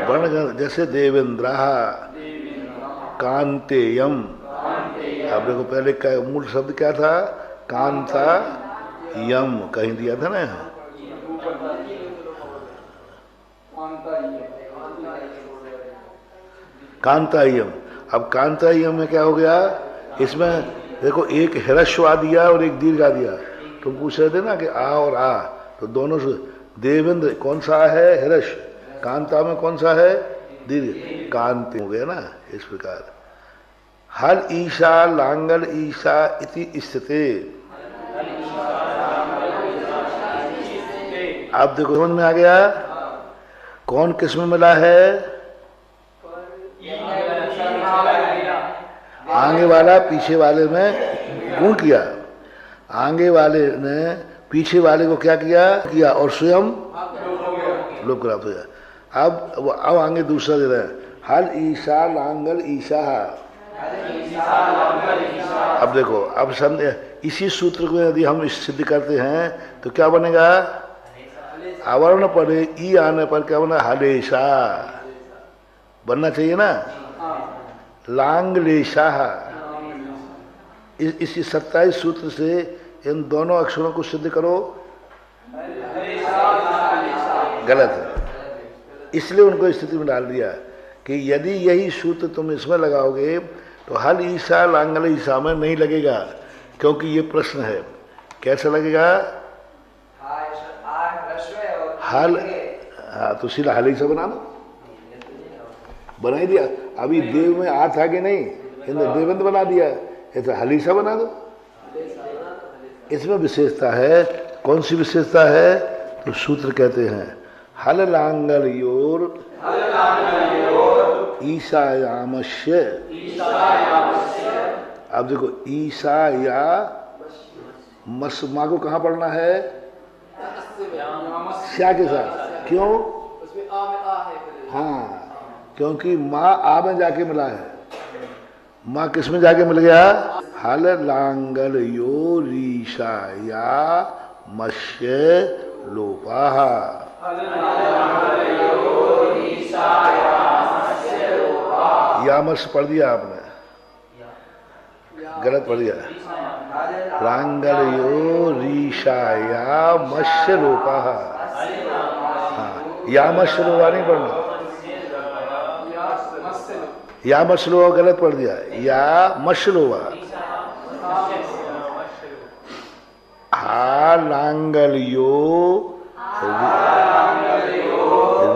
वर्ण ग्रहण जैसे देवेंद्र, कांतेयम। अब देखो पहले का मूल शब्द क्या था, कांता यम, कहीं दिया था ना, कांतायम। अब कांतायम में क्या हो गया, इसमें देखो एक ह्रस्व आ दिया और एक दीर्घ आ दिया। तुम पूछ रहे थे ना कि आ और आ, तो दोनों से देवेंद्र कौन सा है? हर्ष। कांता में कौन सा है? दीर्घ। कांति हो गया ना। इस प्रकार हल ईशा लांगल ईशा इति स्थिते। अब देखो समझ में आ गया कौन किस में मिला है? आगे वाला पीछे वाले में गुण किया, आगे वाले ने पीछे वाले को क्या किया और स्वयं लोप प्राप्त हो गया। अब आगे दूसरा दे रहे हैं, हल ईशा लांगल ईशा। अब देखो, अब इसी सूत्र को यदि हम सिद्ध करते हैं तो क्या बनेगा? आवरण पड़े ई आने पर क्या बना? हलेशा बनना चाहिए ना, लांगलेशा। इस 27 सूत्र से इन दोनों अक्षरों को सिद्ध करो, गलत है। इसलिए उनको स्थिति में डाल दिया कि यदि यही सूत्र तुम इसमें लगाओगे तो हल ईशा लांगल ईशा में नहीं लगेगा, क्योंकि ये प्रश्न है। कैसे लगेगा? हल, हाँ तो सीधा हल ईशा बना दो, बना ही दिया। अभी देव में आ था कि नहीं, देवंत बना दिया, ऐसा हल ईशा बना दो। इसमें विशेषता है। कौन सी विशेषता है? तो सूत्र कहते हैं हल लांगल योर ईशायामस्य। अब देखो ईशा या मस्मा को कहाँ पढ़ना है? श्या के साथ। क्यों? हाँ, क्योंकि माँ आ में जाके मिला है। माँ किस में जाके मिल गया? हल लांगल यो रीशा या मस्य लोपा। या मस पढ़ दिया आपने, गलत पढ़ दिया। लांगल यो रीशा या मस्य लोपा। हाँ, या मस्य लोपा नहीं पढ़ना, या मसलोवा गलत पढ़ दिया, या मसलोवा। हा लांगल यो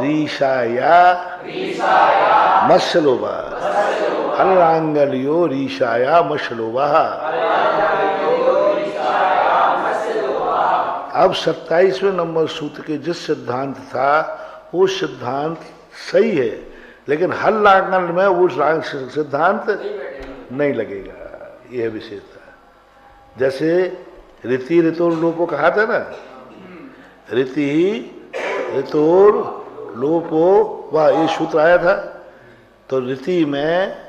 रीशा या मसलोवा। हल लांगल यो रीशा या मसलोवा। अब 27वें नंबर सूत्र के जिस सिद्धांत था वो सिद्धांत सही है, लेकिन हल लांगल में वो सिद्धांत नहीं लगेगा। यह विशेषता। जैसे रीति ऋतोर लोपो कहा था ना, रीति ऋतोर लोपो वाह, ये सूत्र आया था। तो रीति में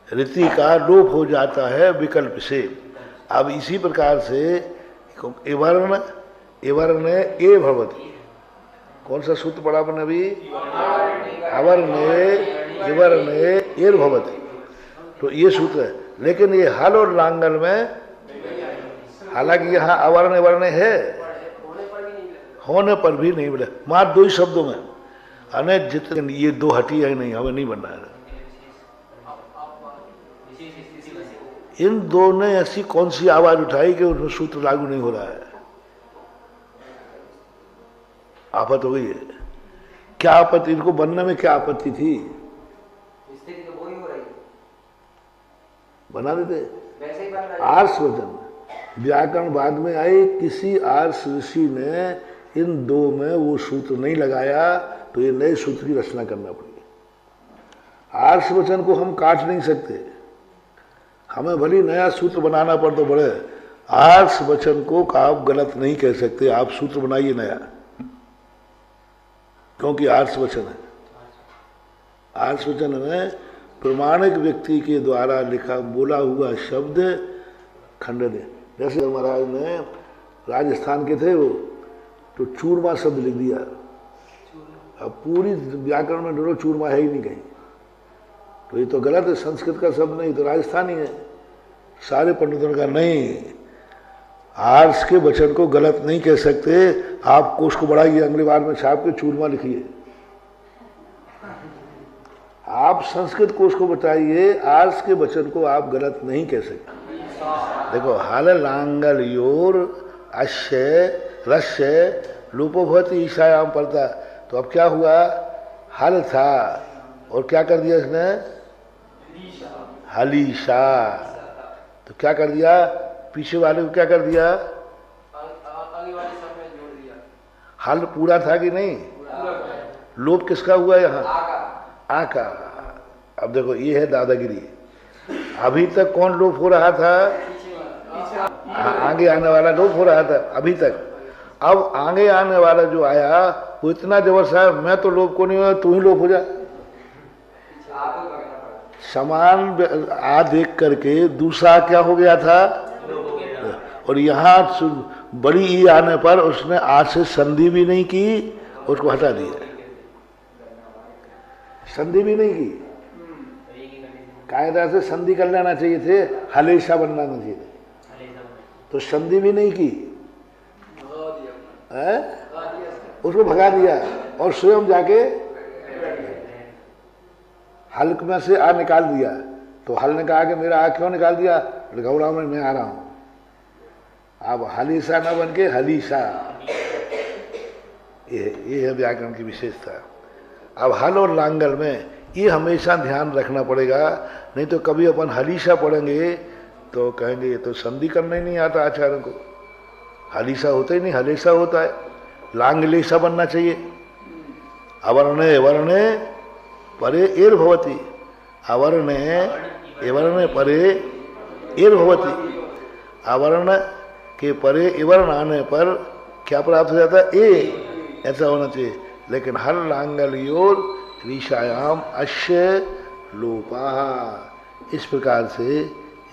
रीति का लोप हो जाता है विकल्प से। अब इसी प्रकार से एवर्ण ए भवति। कौन सा सूत्र पढ़ा आपने अभी? अवर्णे एर भवति। तो ये सूत्र है, लेकिन ये हल और लांगल में, हालांकि यहाँ अवर्ण वर्ण है, होने पर भी नहीं मिले, मात्र दो ही शब्दों में। अनेक जितने ये दो हटी है नहीं, हमें नहीं बनना है। इन दो ने ऐसी कौन सी आवाज उठाई कि उनमें सूत्र लागू नहीं हो रहा है? आफत हो गई है। क्या आपत्ति, इनको बनने में क्या आपत्ति थी? बना देते। आर्ष वचन व्याकरण बाद में आए, किसी आर्ष ऋषि ने इन दो में वो सूत्र नहीं लगाया, तो ये नए सूत्र की रचना करना पड़ेगी। आर्ष वचन को हम काट नहीं सकते, हमें भली नया सूत्र बनाना पड़ तो बड़े। आर्ष वचन को आप गलत नहीं कह सकते, आप सूत्र बनाइए नया, क्योंकि आर्ष वचन है। आर्ष वचन में प्रमाणिक व्यक्ति के द्वारा लिखा बोला हुआ शब्द खंडन है। जैसे महाराज ने राजस्थान के थे वो, तो चूरमा शब्द लिख दिया। अब पूरी व्याकरण में डरो चूरमा है ही नहीं कहीं, तो ये तो गलत है, संस्कृत का शब्द नहीं, तो राजस्थानी है। सारे पंडितों ने कहा नहीं, आर्ष के वचन को गलत नहीं कह सकते, आप कोश को बढ़ाइए, अगली बार में छाप के चूरमा लिखिए। आप संस्कृत कोश को बताइए, आर्ष के वचन को आप गलत नहीं कह सकते। देखो हल लांगल योर अश्य रस्य लोपो भवति ईशायाम पड़ता। तो अब क्या हुआ, हल था और क्या कर दिया इसने, हलीशा। तो क्या कर दिया, पीछे वाले को क्या कर दिया,
आगे वाले सब में जोड़ दिया।
हल पूरा था कि नहीं, लोप किसका हुआ यहाँ, आका। अब देखो ये है दादागिरी। अभी तक कौन लोप हो रहा था, आगे आने वाला लोप हो रहा था अभी तक। अब आगे आने वाला जो आया वो इतना जबरदस्त है, मैं तो लोप को नहीं हुआ, तू ही लोप हो जा। समान आ देख करके दूसरा क्या हो गया था, और यहाँ बड़ी ई आने पर उसने आ से संधि भी नहीं की, उसको हटा दिया, संधि भी नहीं की। कायदा से संधि कर लेना चाहिए थे, हलेशा बनना नहीं चाहिए, तो संधि भी नहीं की, उसको भगा दिया और स्वयं जाके हल्क में से आ निकाल दिया। तो हल ने कहा कि मेरा आ क्यों निकाल दिया, घबराओ मैं आ रहा हूं। अब हलीसा न बन के हलीसा, ये है व्याकरण की विशेषता। अब हल और लांगल में ये हमेशा ध्यान रखना पड़ेगा, नहीं तो कभी अपन हलीसा पढ़ेंगे तो कहेंगे ये तो संधि करना ही नहीं आता आचार्य को, हलीसा होता ही नहीं, हलेसा होता है, लांगलेसा बनना चाहिए। अवर्णे वर्णे परे एर भवति, अवर्णे एवर्ण परे एर भवति, अवर्ण के परे इवर्ण आने पर क्या प्राप्त हो जाता है, ए, ऐसा होना चाहिए। लेकिन हर लांगल्योर ऋषायाम अश्य लोपा, इस प्रकार से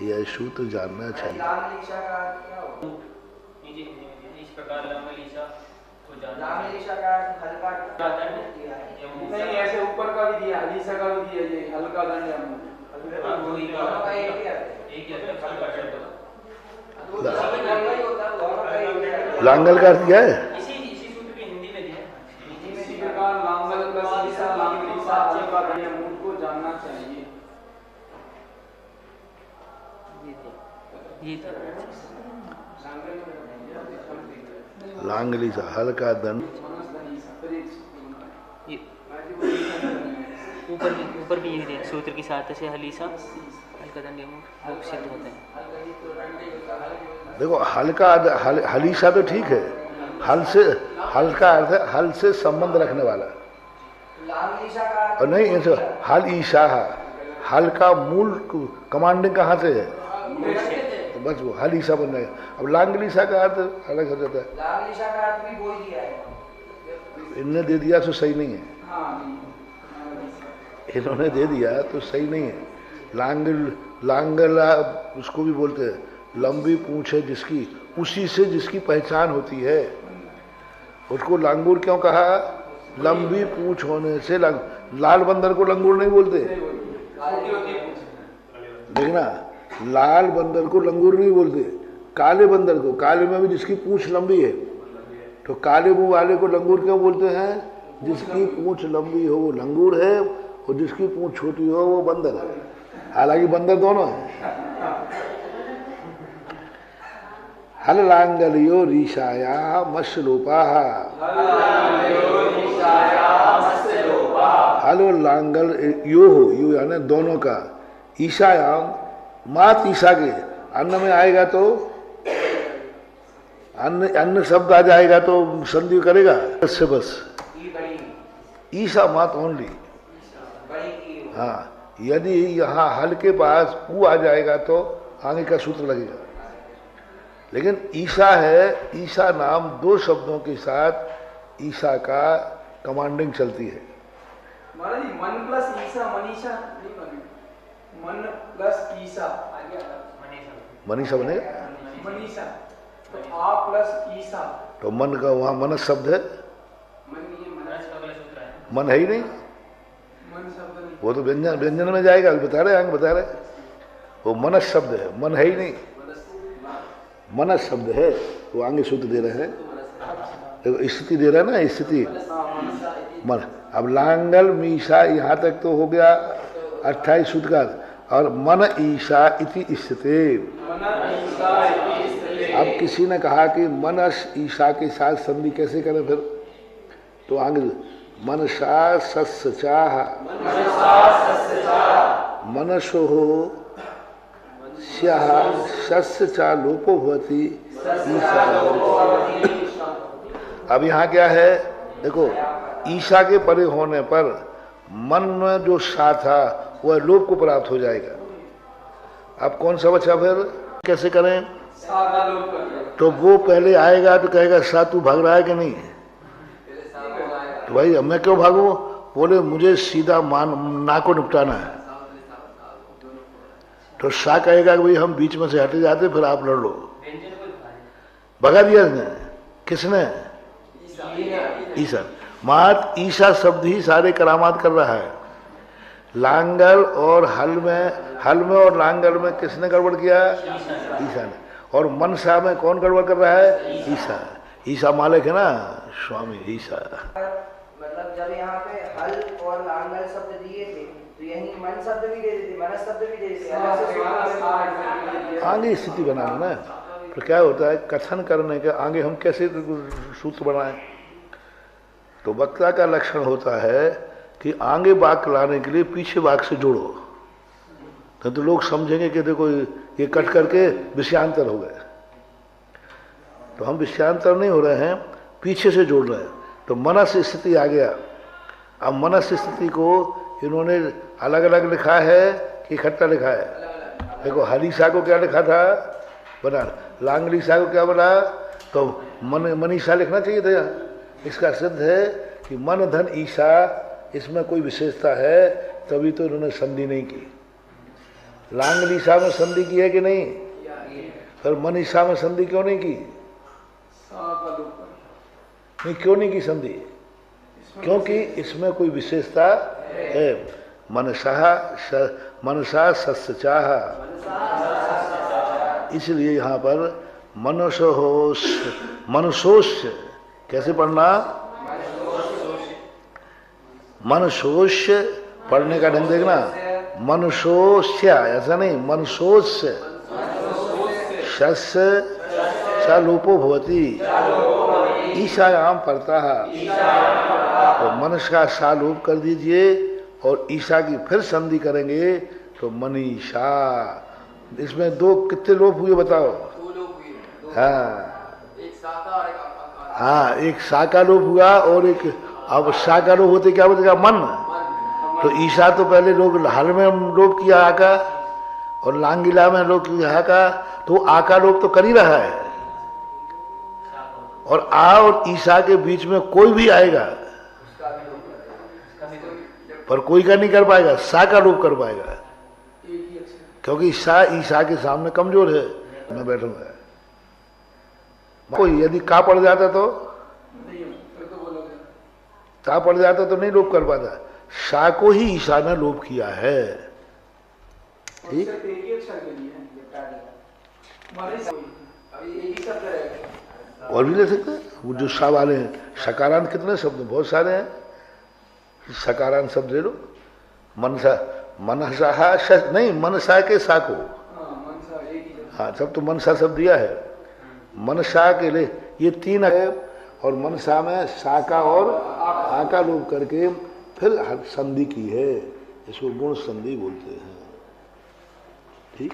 यह सूत्र जानना चाहिए।
इस प्रकार नहीं, ऐसे ऊपर का भी दिया, हलीसा का भी दिया, ये हल्का दंड
लांगल का अर्थ क्या है,
इसी सूत्र की हिंदी में दिया, इसी प्रकार लांगल प्लस ईसा लांगलीसा हल्का दंड मूल को जानना चाहिए। ये
लांगलीसा हल्का दंड,
ऊपर भी यही दिया, सूत्र की सहायता से हलीसा हल्का दंड सिद्ध होते हैं।
देखो हल्का हलीसा तो ठीक है, हल से हल्का अर्थ है हल से संबंध रखने वाला, और नहीं ऐसे हल ईशा, हल का मूल कमांडिंग कहाँ से है, तो बस वो हल ईशा बन जाएगा। अब लांगलीसा का अर्थ अलग हो जाता है,
लांगलीसा का अर्थ भी बोल दिया है,
इनने दे दिया तो सही नहीं है, इन्होंने दे दिया तो सही नहीं है। लांगला उसको भी बोलते हैं, लंबी पूंछ है जिसकी, उसी से जिसकी पहचान होती है, उसको लांगूर क्यों कहा, लंबी पूंछ होने से। लाल बंदर को लंगूर नहीं बोलते, देखना, लाल बंदर को लंगूर नहीं बोलते, काले बंदर को, काले में भी जिसकी पूंछ लंबी है, तो काले मुंह वाले को लंगूर क्यों बोलते हैं, जिसकी पूंछ लंबी हो वो लंगूर है, और जिसकी पूंछ छोटी हो वो बंदर है। हालांकि बंदर दोनों है। हल लांगल्यो रीशाया मस्लोपा, हल और लांगल यो हो, यो यानी दोनों का, ईशायाम मात ईशा के, अन्न में आएगा तो अन्न शब्द आ जाएगा तो संधि करेगा से बस, ईशा मात ओनली। हाँ, यदि यहाँ हल के पास ऊ आ जाएगा तो आगे का सूत्र लगेगा, लेकिन ईशा है, ईशा नाम दो शब्दों के साथ ईशा का कमांडिंग चलती है।
महाराज जी मन प्लस ईसा मनीषा, मन प्लस ईसा
मनीषा बनेगा,
मनीषा तो आ प्लस ईसा,
तो मन का वहाँ मनस शब्द है, मन है ही नहीं,
मन शब्द नहीं,
वो तो व्यंजन व्यंजन में जाएगा, बता रहे आगे बता रहे, वो मनस शब्द है, मन है ही नहीं, मनस शब्द है, वो आगे सूत्र दे रहे हैं, देखो स्थिति दे रहे हैं ना, स्थिति मन। अब लांगल मीशा यहाँ तक तो हो गया 28 सूत्र का, और मन ईशा इति स्थिति, अब किसी ने कहा कि मनस ईशा के साथ संधि कैसे करें फिर, तो आगे मनसा सस्य चाह मनसो स्याह सस्य चा लोपो भवति ईशा। अब यहाँ क्या है देखो, ईशा के परे होने पर मन में जो सा था वह लोप को प्राप्त हो जाएगा। अब कौन सा बचा फिर, कैसे करें, तो वो पहले आएगा तो कहेगा सा तू भाग रहा है कि नहीं, तो भाई मैं क्यों भागू, बोले मुझे सीधा ना को निपटाना है, तो सा कहेगा कि भाई हम बीच में से हटे जाते फिर आप लड़ लो, भगा दिया इसने, किसने, ईशा। मात ईशा शब्द ही सारे करामात कर रहा है। लांगल और हल में और लांगल में किसने गड़बड़ किया, ईशा ने। और मनसा में कौन गड़बड़ कर रहा है, ईशा। ईशा मालिक है ना, स्वामी ईशा।
मतलब जब यहाँ पे हल और लांगल शब्द दिए थे तो यही मन शब्द भी दे देते, मनस शब्द भी दे देते,
आगे स्थिति बनाना ना। तो क्या होता है, कथन करने के आगे हम कैसे सूत्र बनाएं, तो वक्ता का लक्षण होता है कि आगे वाक्य लाने के लिए पीछे वाक्य से जोड़ो, तो लोग समझेंगे कि देखो ये कट करके विषयांतर हो गए। तो हम विषयांतर नहीं हो रहे हैं, पीछे से जोड़ रहे हैं। तो मनस स्थिति आ गया। अब मनस स्थिति को इन्होंने अलग अलग लिखा है कि इकट्ठा लिखा है। देखो हरीशा को क्या लिखा था, बना लांगलीसा को क्या बना, तो मनीषा लिखना चाहिए था यहाँ। इसका सिद्ध है कि मन धन ईशा, इसमें कोई विशेषता है, तभी तो इन्होंने संधि नहीं की। लांगलीसा में संधि की है कि नहीं, फिर मनीषा में संधि क्यों नहीं की, नहीं क्यों नहीं की संधि, क्योंकि इसमें कोई विशेषता है। मनसा सस्य चाह, इसलिए यहाँ पर मनुष्योष्य कैसे पढ़ना, मनुष्योष्य पढ़ने का ढंग देखना, मनुष्योष्य ऐसा नहीं, मनुष्योष्य शस्य सा लोपो भवति ईशायाम पढ़ता है। तो मनुष्य का सा लोप कर दीजिए और ईशा की फिर संधि करेंगे तो मनीषा। इसमें दो कितने लोप हुए बताओ, हाँ एक सा का लोप हुआ और एक, अब सा का लोप होते क्या बोलते मन, तो ईशा तो पहले लोग हल में लोप किया आका और लांगिला में लोप किया आका, तो आका लोप तो कर ही रहा है। और आ और ईशा के बीच में कोई भी आएगा पर कोई का नहीं कर पाएगा, सा का लोप कर पाएगा, क्योंकि सा ईशा के सामने कमजोर है। मैं बैठूंगा, कोई यदि का पड़ जाता तो का पड़ जाता तो नहीं लोप कर पाता, सा को ही ईशा ने लोप किया है। ठीक, और भी ले सकते हैं, वो जो सा वाले हैं। सकारांत कितने शब्द, बहुत सारे हैं, सकारांत शब्द ले लो। मनसा, मनसा नहीं, मनसा के सा को, हाँ सब तो मनसा शब्द दिया है। मनसा के लिए ये तीन है, और मनसा में सा का और आ का लोप करके फिर संधि की है, इसको गुण संधि बोलते हैं। ठीक।